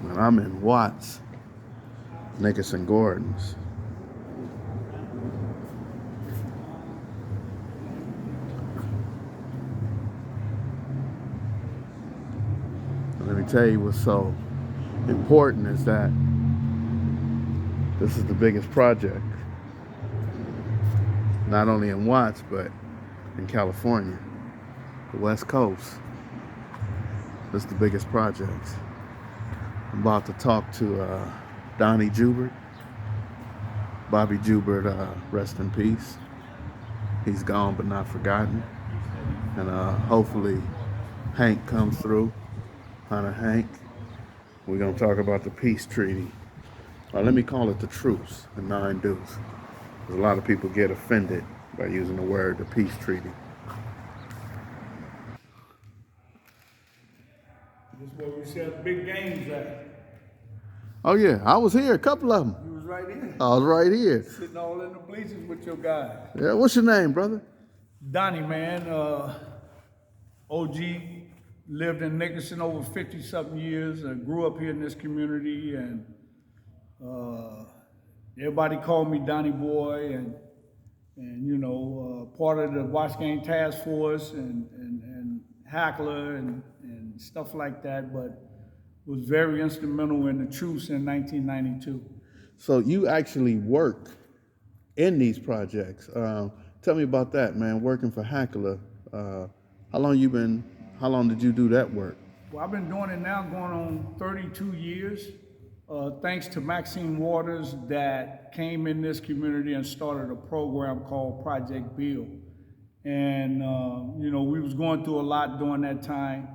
And I'm in Watts, Nickerson Gordons. And let me tell you what's so important is that this is the biggest project, not only in Watts, but in California, the West Coast. This is the biggest project. I'm about to talk to Donny Jubert. Bobby Jubert, rest in peace. He's gone but not forgotten. And hopefully Hank comes through, Hunter Hank. We're gonna talk about the peace treaty. Let me call it the truce, the 9 deuce. Because a lot of people get offended by using the word the peace treaty. This is where we set big games at. Oh yeah, I was here, a couple of them. You was right here. I was right here. Sitting all in the bleachers with your guy. Yeah, what's your name, brother? Donnie, man. OG lived in Nickerson over 50-something years. Grew up here in this community, and everybody called me Donnie Boy, and you know, part of the Watch Gang Task Force and Hackler and stuff like that, but was very instrumental in the Truce in 1992. So you actually work in these projects. Tell me about that, man. Working for Hackler. How long did you do that work? Well, I've been doing it now going on 32 years. Thanks to Maxine Waters that came in this community and started a program called Project Bill. And, you know, we was going through a lot during that time.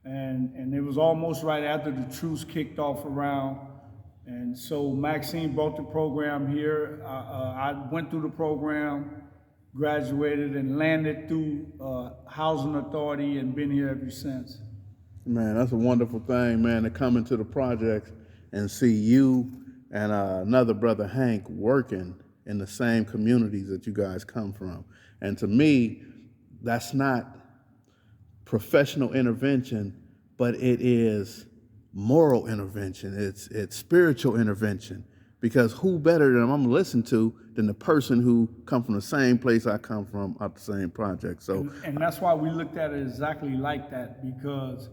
And it was almost right after the truce kicked off around. And so Maxine brought the program here. I went through the program, graduated, and landed through Housing Authority and been here ever since. Man, that's a wonderful thing, man, to come into the projects and see you and another brother, Hank, working in the same communities that you guys come from. And to me, that's not professional intervention, but it is moral intervention. It's spiritual intervention. Because who better than I'm gonna listen to than the person who come from the same place I come from, out the same project. So, and that's why we looked at it exactly like that, because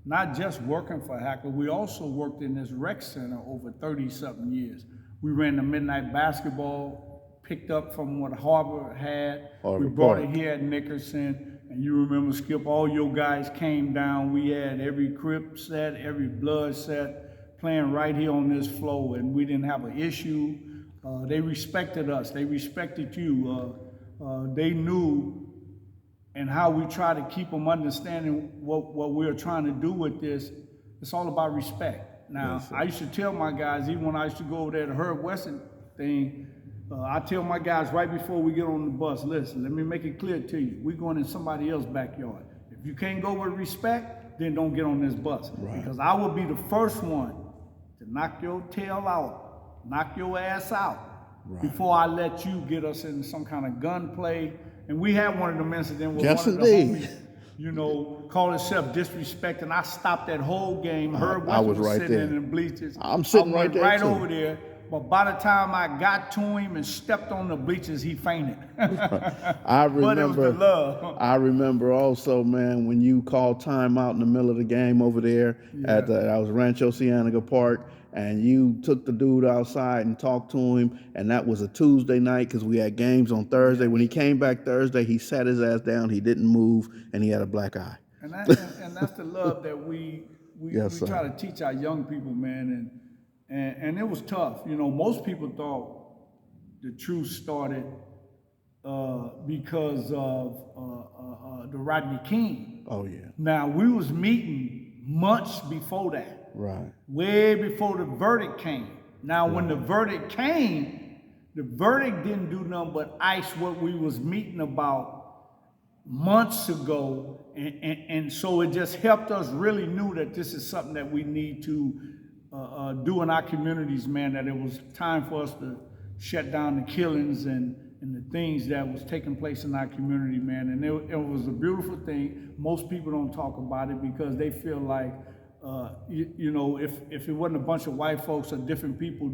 not just working for Hackler, we also worked in this rec center over 30-something years. We ran the midnight basketball, picked up from what Harvard had. We brought it here at Nickerson. And you remember, Skip, all your guys came down. We had every Crip set, every blood set playing right here on this floor, and we didn't have an issue. They respected us. They respected you. They knew and how we try to keep them understanding what we're trying to do with this. It's all about respect. Now, yes, I used to tell my guys, even when I used to go over there to Herb Weston thing, I tell my guys right before we get on the bus, listen, let me make it clear to you. We're going in somebody else's backyard. If you can't go with respect, then don't get on this bus. Right. Because I will be the first one to knock your tail out, knock your ass out, right, before I let you get us in some kind of gunplay. And we had one of them incidents where one of the homies, you know, called himself disrespect, and I stopped that whole game. Herb Weston was right sitting there in the bleachers. I'm sitting right there right over there. But by the time I got to him and stepped on the bleachers, he fainted. I remember, but it was the love. I remember also, man, when you called timeout in the middle of the game over there at I was Rancho Cienega Park, and you took the dude outside and talked to him, and that was a Tuesday night because we had games on Thursday. When he came back Thursday, he sat his ass down, he didn't move, and he had a black eye. And that's the love that we try to teach our young people, man. And it was tough. You know, most people thought the truce started because of the Rodney King. Oh, yeah. Now, we was meeting months before that. Right. Way before the verdict came. Now, when the verdict came, the verdict didn't do nothing but ice what we was meeting about months ago. And so it just helped us really knew that this is something that we need to do in our communities, man, that it was time for us to shut down the killings and the things that was taking place in our community, man. And it was a beautiful thing. most people don't talk about it because they feel like, you know, if it wasn't a bunch of white folks or different people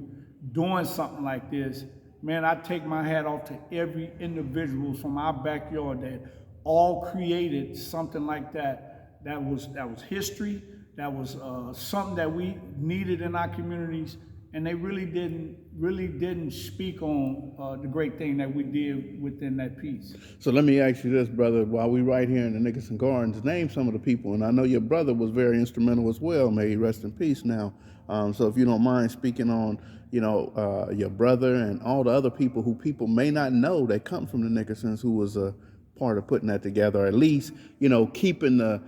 doing something like this, man, I take my hat off to every individual from our backyard that all created something like that. That was history. That was something that we needed in our communities, and they really didn't speak on the great thing that we did within that piece. So let me ask you this, brother. While we right here in the Nickerson Gardens, name some of the people, and I know your brother was very instrumental as well. May he rest in peace now. So if you don't mind speaking on, you know, your brother and all the other people who people may not know that come from the Nickersons, who was a part of putting that together, or at least, you know, keeping the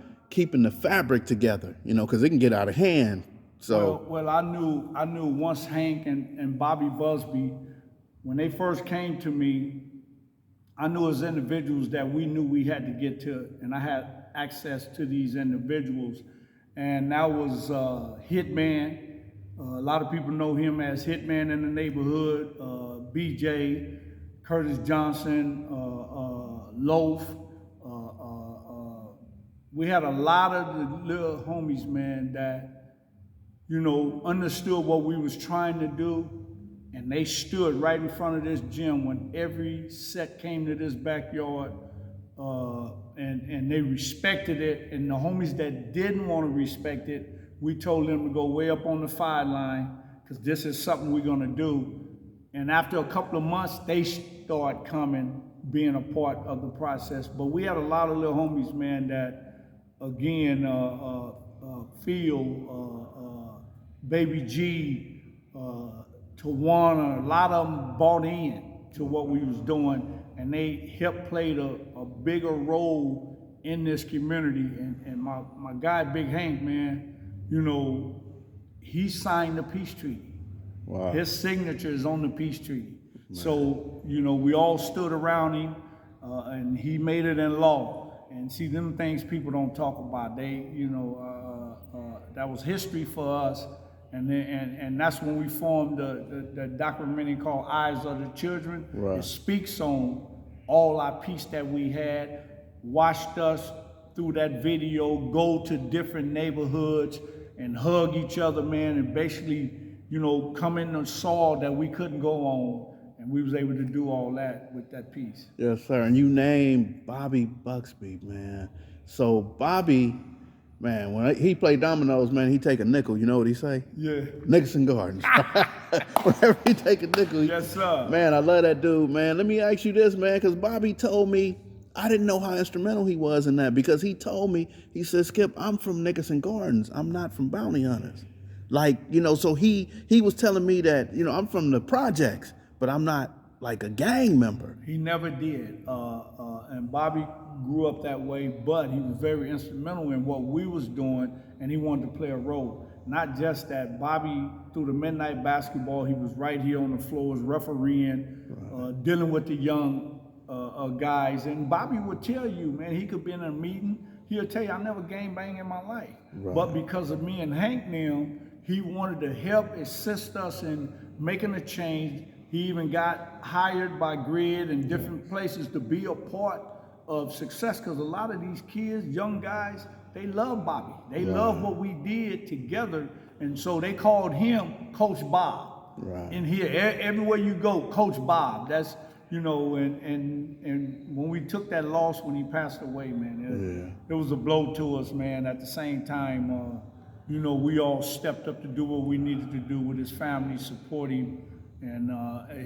fabric together, you know, because it can get out of hand. So well, I knew once Hank and Bobby Busby, when they first came to me, I knew as individuals that we knew we had to get to, and I had access to these individuals, and that was Hitman. A lot of people know him as Hitman in the neighborhood. BJ, Curtis Johnson, Loaf. We had a lot of the little homies, man, that, you know, understood what we was trying to do, and they stood right in front of this gym when every set came to this backyard, and they respected it. And the homies that didn't want to respect it, we told them to go way up on the sideline, because this is something we're gonna do. And after a couple of months, they start coming, being a part of the process. But we had a lot of little homies, man, that, again, Phil, Baby G, Tawana, a lot of them bought in to what we was doing, and they helped play a bigger role in this community. And my guy, Big Hank, man, you know, he signed the peace treaty. wow. His signature is on the peace treaty. Man. So, you know, we all stood around him, and he made it in law. And see, them things people don't talk about. They, you know, that was history for us. And that's when we formed the documentary called Eyes of the Children. Right. It speaks on all our peace that we had, watched us through that video, go to different neighborhoods and hug each other, man, and basically, you know, come in the soil that we couldn't go on. And we was able to do all that with that piece. Yes, sir. And you named Bobby Buxby, man. So Bobby, man, when he played dominoes, man, he take a nickel. You know what he say? Yeah. Nickerson Gardens. Whenever he take a nickel. Yes, sir. Man, I love that dude, man. Let me ask you this, man, because Bobby told me, I didn't know how instrumental he was in that, because he told me, he said, Skip, I'm from Nickerson Gardens. I'm not from Bounty Hunters. Like, you know, so he was telling me that, you know, I'm from the projects, but I'm not like a gang member. He never did. And Bobby grew up that way, but he was very instrumental in what we was doing, and he wanted to play a role. Not just that, Bobby, through the midnight basketball, he was right here on the floors refereeing, right. Dealing with the young guys. And Bobby would tell you, man, he could be in a meeting, he'll tell you, I never gang banged in my life. Right. But because of me and Hank now, he wanted to help assist us in making a change. He even got hired by Grid and different places to be a part of success, because a lot of these kids, young guys, they love Bobby. They love what we did together, and so they called him Coach Bob. Right. In here, everywhere you go, Coach Bob. That's, you know, and when we took that loss when he passed away, man, it was a blow to us, man. At the same time, you know, we all stepped up to do what we needed to do with his family, support him. And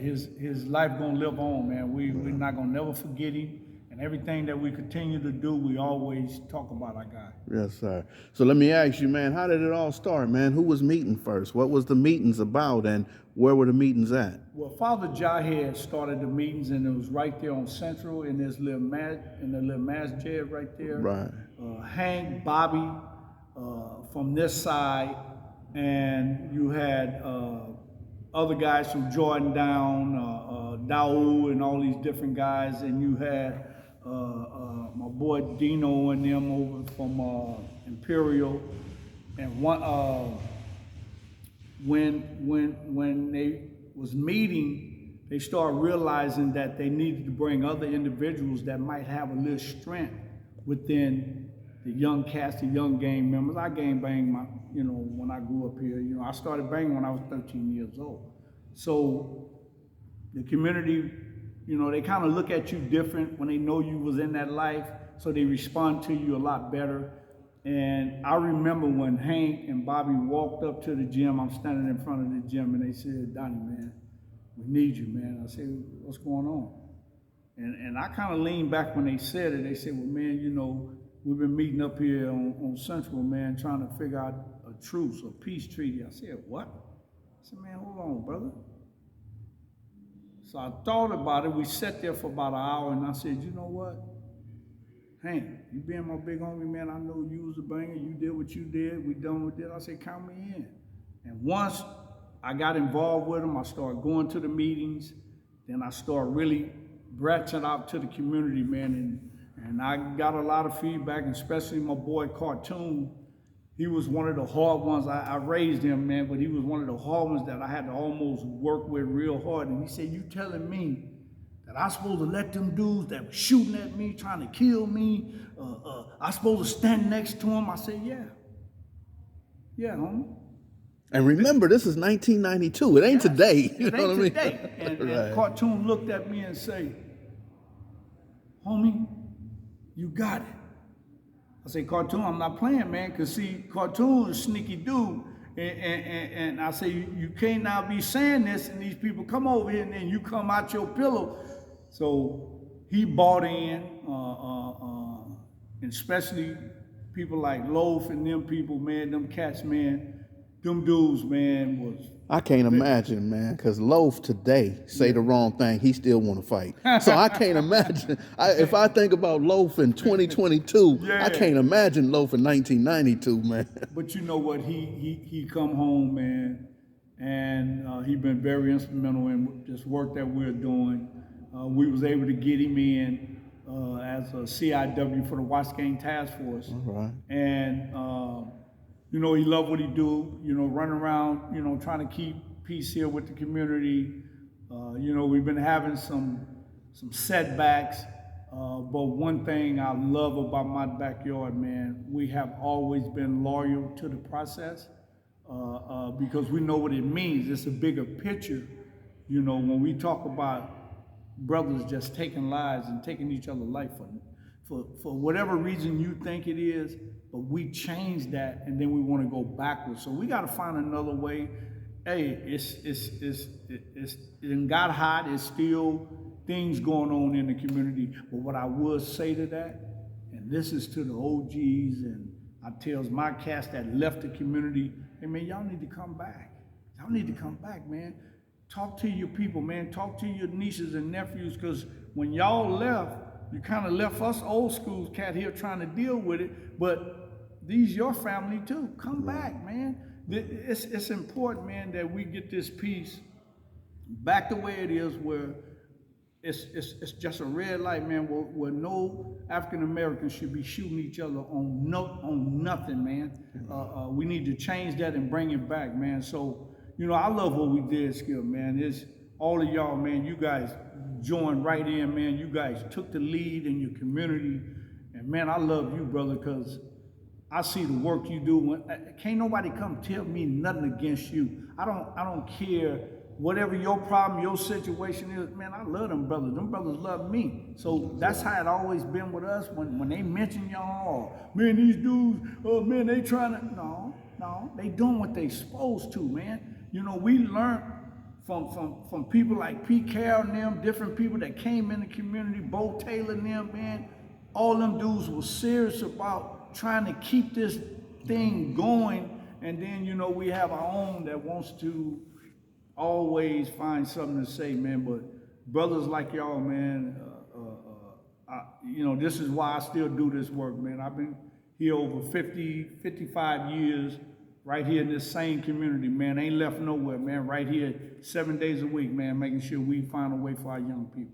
his life gonna live on, man. We're not gonna never forget him. And everything that we continue to do, we always talk about our guy. Yes, sir. So let me ask you, man, how did it all start, man? Who was meeting first? What was the meetings about, and where were the meetings at? Well, Father Jahed started the meetings, and it was right there on Central in this little masjid right there. Right. Hank, Bobby, from this side, and you had other guys from Jordan Down, Daoud, and all these different guys, and you had my boy Dino and them over from Imperial, and one when they was meeting, they started realizing that they needed to bring other individuals that might have a little strength within young cats, the young gang members. I gang banged when I grew up here. I started banging when I was 13 years old. So the community, they kind of look at you different when they know you was in that life, so they respond to you a lot better. And I remember when Hank and Bobby walked up to the gym, I'm standing in front of the gym, and they said, "Donnie, man, we need you, man." I said, "What's going on?" And I kind of leaned back when they said it. They said, "Well, man, we've been meeting up here on Central, man, trying to figure out a truce, a peace treaty." I said, "What?" I said, "Man, hold on, brother." So I thought about it. We sat there for about an hour, and I said, "You know what? Hank, you being my big homie, man, I know you was a banger. You did what you did. We done with it." I said, "Count me in." And once I got involved with them, I started going to the meetings. Then I started really branching out to the community, man. And I got a lot of feedback, and especially my boy Cartoon. He was one of the hard ones. I raised him, man, but he was one of the hard ones that I had to almost work with real hard. And he said, "You telling me that I supposed to let them dudes that were shooting at me, trying to kill me, I supposed to stand next to them?" I said, "Yeah. Yeah, homie." And remember, this is 1992. It ain't today. You It know ain't what I today. mean? And Right. Cartoon looked at me and say, "Homie, you got it." I say, "Cartoon, I'm not playing, man, because see, Cartoon is a sneaky dude." And I say, you can't now be saying this, and these people come over here, and then you come out your pillow. So he bought in, and especially people like Loaf and them people, man, them cats, man, them dudes, man, was... I can't imagine, man, because Loaf today say the wrong thing, he still want to fight. So I can't imagine. If I think about Loaf in 2022, I can't imagine Loaf in 1992, man. But you know what? He come home, man, and he been very instrumental in this work that we're doing. We was able to get him in as a CIW for the Watch Gang Task Force. All right. And he loved what he do, running around, trying to keep peace here with the community. We've been having some setbacks, but one thing I love about my backyard, man, we have always been loyal to the process because we know what it means. It's a bigger picture. When we talk about brothers just taking lives and taking each other's life for whatever reason you think it is, but we change that and then we want to go backwards. So we got to find another way. Hey, it's got hot. It's still things going on in the community. But what I would say to that, and this is to the OGs, and I tells my cats that left the community, hey man, y'all need to come back. Y'all need to come back, man. Talk to your people, man. Talk to your nieces and nephews, because when y'all left, you kind of left us old school cat here trying to deal with it, but these your family too. Come back, man. It's important, man, that we get this peace back the way it is, where it's just a red light, man, where no African Americans should be shooting each other on nothing, man. We need to change that and bring it back, man. So, I love what we did, Skip, man. It's all of y'all, man. You guys joined right in, man. You guys took the lead in your community. And man, I love you, brother, because I see the work you do. Can't nobody come tell me nothing against you. I don't care whatever your problem, your situation is. Man, I love them brothers. Them brothers love me. So that's how it always been with us. When they mention y'all, man, these dudes, oh man, they trying to, no, they doing what they supposed to, man. We learned from people like P. Carroll and them, different people that came in the community, Bo Taylor and them, man. All them dudes was serious about trying to keep this thing going. And then, we have our own that wants to always find something to say, man. But brothers like y'all, man, this is why I still do this work, man. I've been here over 55 years, right here in this same community, man. Ain't left nowhere, man. Right here, 7 days a week, man, making sure we find a way for our young people.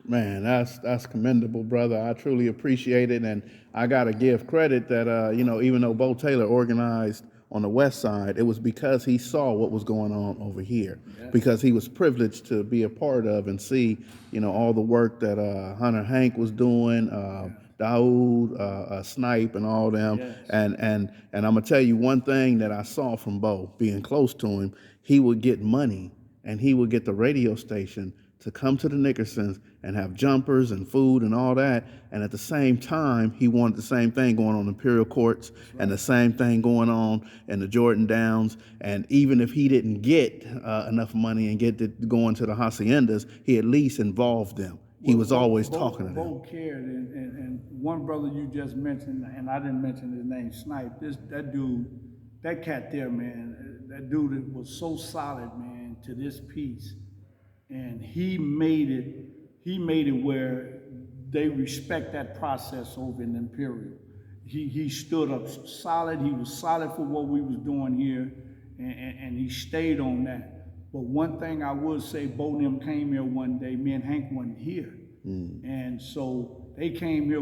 Man, that's commendable, brother. I truly appreciate it, and I gotta give credit that even though Bo Taylor organized on the west side, it was because he saw what was going on over here, because he was privileged to be a part of and see all the work that Hunter Hank was doing, Daoud, Snipe, and all them. Yes. And I'm gonna tell you one thing that I saw from Bo, being close to him, he would get money and he would get the radio station to come to the Nickersons and have jumpers and food and all that. And at the same time, he wanted the same thing going on in Imperial Courts and the same thing going on in the Jordan Downs. And even if he didn't get enough money and get it going to the haciendas, he at least involved them. He was always talking to them. Bo cared, and one brother you just mentioned, and I didn't mention his name, Snipe. That dude, that cat there, man, that dude was so solid, man, to this piece. And he made it where they respect that process over in Imperial. He stood up solid. He was solid for what we was doing here, and he stayed on that. But one thing I would say, Bo and them came here one day. Me and Hank wasn't here, and so they came here.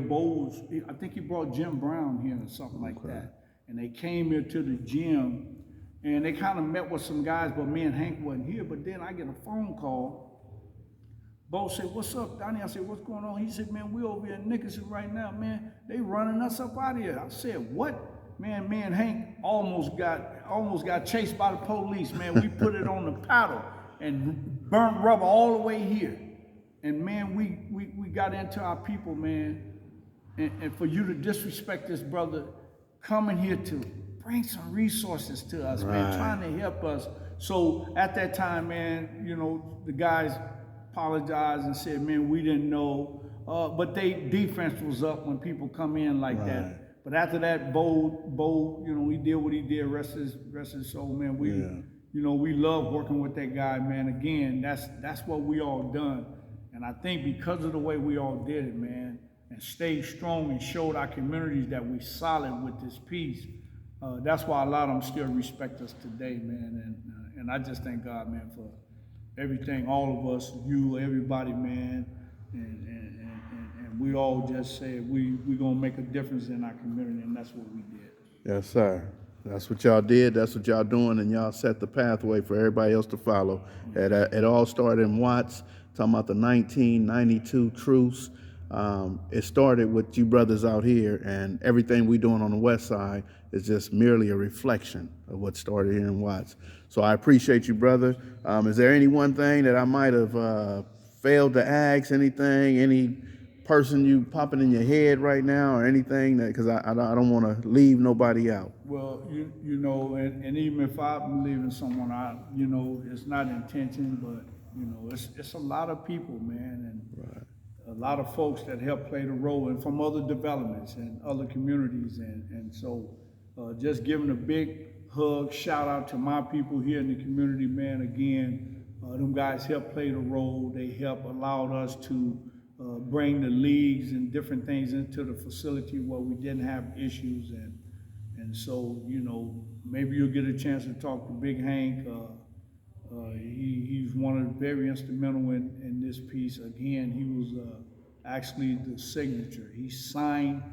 I think he brought Jim Brown here or something like that, and they came here to the gym. And they kind of met with some guys, but me and Hank wasn't here. But then I get a phone call. Bo said, "What's up, Donnie?" I said, "What's going on?" He said, "Man, we over here in Nickerson right now, man. They running us up out of here." I said, "What?" Man, me and Hank almost got chased by the police, man. We put it on the paddle and burnt rubber all the way here. And man, we got into our people, man. And for you to disrespect this brother coming here to bring some resources to us, man, trying to help us. So at that time, man, you know, the guys apologized and said, man, we didn't know. But they defense was up when people come in like that. But after that, Bo, you know, he did what he did, rest his soul, man. You know, we love working with that guy, man. Again, that's what we all done. And I think because of the way we all did it, man, and stayed strong and showed our communities that we solid with this piece, that's why a lot of them still respect us today, man. And I just thank God, man, for everything, all of us, you, everybody, man. And we all just said we gonna make a difference in our community, and that's what we did. Yes, sir. That's what y'all did. That's what y'all doing, and y'all set the pathway for everybody else to follow. It all started in Watts, talking about the 1992 Truce. It started with you brothers out here, and everything we doing on the west side is just merely a reflection of what started here in Watts. So I appreciate you, brother. Is there any one thing that I might have failed to ask? Anything? Any person you popping in your head right now, or anything that, because I don't want to leave nobody out? Well, you know, and even if I'm leaving someone out, you know, it's not intention, but you know, it's a lot of people, man, and a lot of folks that help play the role, and from other developments and other communities, and so just giving a big hug, shout out to my people here in the community, man. Again, them guys help play the role. They help allowed us to bring the leagues and different things into the facility where we didn't have issues, and so, you know, maybe you'll get a chance to talk to Big Hank. He's one of the very instrumental in this piece. Again, he was actually the signature. He signed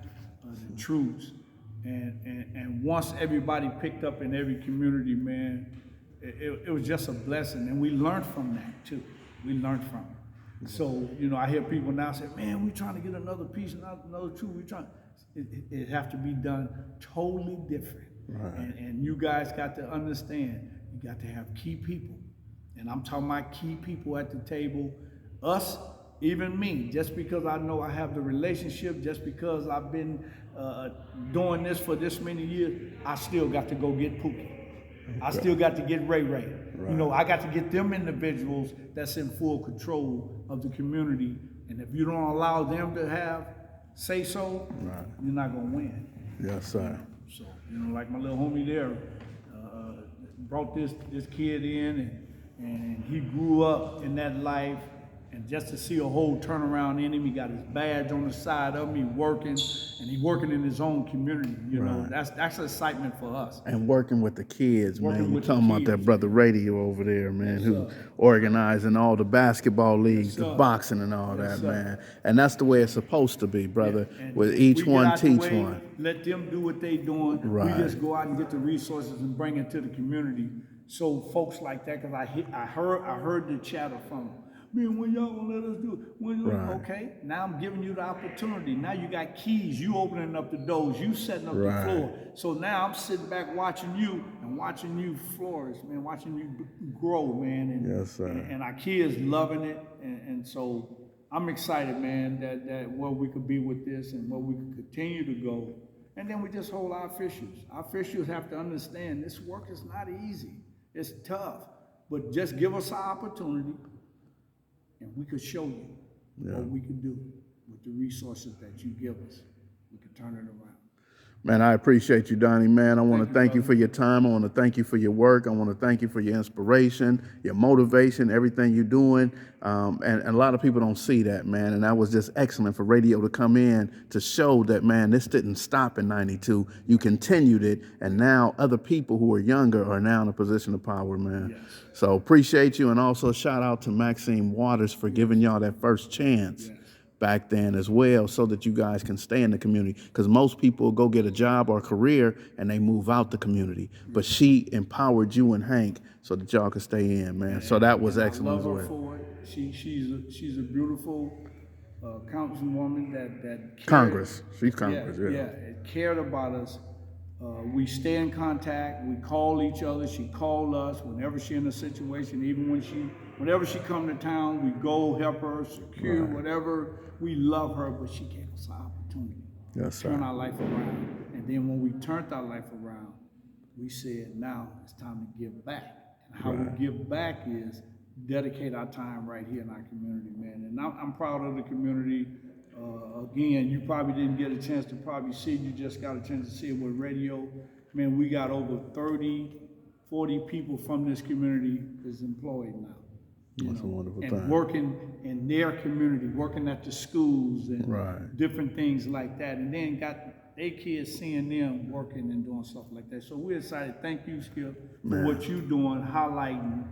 the Truce, and once everybody picked up in every community, man, it was just a blessing, and we learned from that too. We learned from it. So, you know, I hear people now say, man, we're trying to get another piece, another Truce. We're trying. It have to be done totally different. And you guys got to understand, you got to have key people. And I'm talking about key people at the table, us, even me, just because I know I have the relationship, just because I've been doing this for this many years, I still got to go get Pookie. I still got to get Ray. You know, I got to get them individuals that's in full control of the community. And if you don't allow them to have say so, you're not gonna win. Yes, sir. So, you know, like my little homie there, brought this kid in, and he grew up in that life, and just to see a whole turnaround in him, he got his badge on the side of him, he working, and he working in his own community, you know, that's excitement for us. And working with the kids, man. We're talking about that brother Radio over there, man, who organizing all the basketball leagues, the boxing and all that, man. And that's the way it's supposed to be, brother, with each one teach one. Let them do what they doing. We just go out and get the resources and bring it to the community. So folks like that, because I heard the chatter from them. Man, when y'all gonna let us do it? Right. Okay, now I'm giving you the opportunity. Now you got keys. You opening up the doors. You setting up the Right. floor. So now I'm sitting back watching you and watching you flourish, man. Watching you grow, man. And, Yes, sir. And our kids loving it. And so I'm excited, man, that where we could be with this and where we could continue to go. And then we just hold our officials. Our officials have to understand this work is not easy. It's tough. But just give us our opportunity and we could show you what we could do with the resources that you give us. We could turn it around. Man, I appreciate you, Donnie, man. I want to thank you brother. for your time. I want to thank you for your work. I want to thank you for your inspiration, your motivation, everything you're doing. And a lot of people don't see that, man. And that was just excellent for radio to come in to show that, man, this didn't stop in 92. You continued it. And now other people who are younger are now in a position of power, man. Yes. So appreciate you. And also shout out to Maxine Waters for giving y'all that first chance. Yes. Back then as well, so that you guys can stay in the community, because most people go get a job or a career and they move out the community, but she empowered you and Hank so that y'all could stay in, man. So that was excellent as I love her well. for it. She's a beautiful councilwoman that cared, Congress, she's Congress, it cared about us. We stay in contact. We call each other. She called us whenever she in a situation. Even whenever she come to town, we go help her secure whatever. We love her, but she gave us an opportunity Yes, to turn sir. our life around. And then when we turned our life around, we said, now it's time to give back. And how we give back is dedicate our time right here in our community, man. And I'm proud of the community. Again, you probably didn't get a chance to probably see it. You just got a chance to see it with radio. Man, we got over 30, 40 people from this community is employed now. That's a wonderful and thing. working in their community, working at the schools and different things like that. And then got their kids seeing them working and doing stuff like that. So we're excited. Thank you, Skip, for what you're doing, highlighting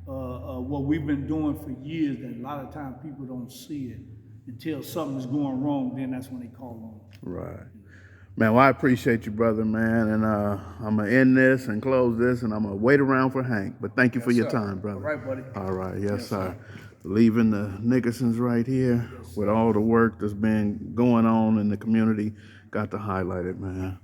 what we've been doing for years that a lot of times people don't see it until something's going wrong. Then that's when they call on. Right. Man, well, I appreciate you, brother, man. And I'm going to end this and close this, and I'm going to wait around for Hank. But thank you for your time, brother. All right, buddy. All right, yes, sir. Leaving the Nickersons right here with all the work that's been going on in the community. Got to highlight it, man.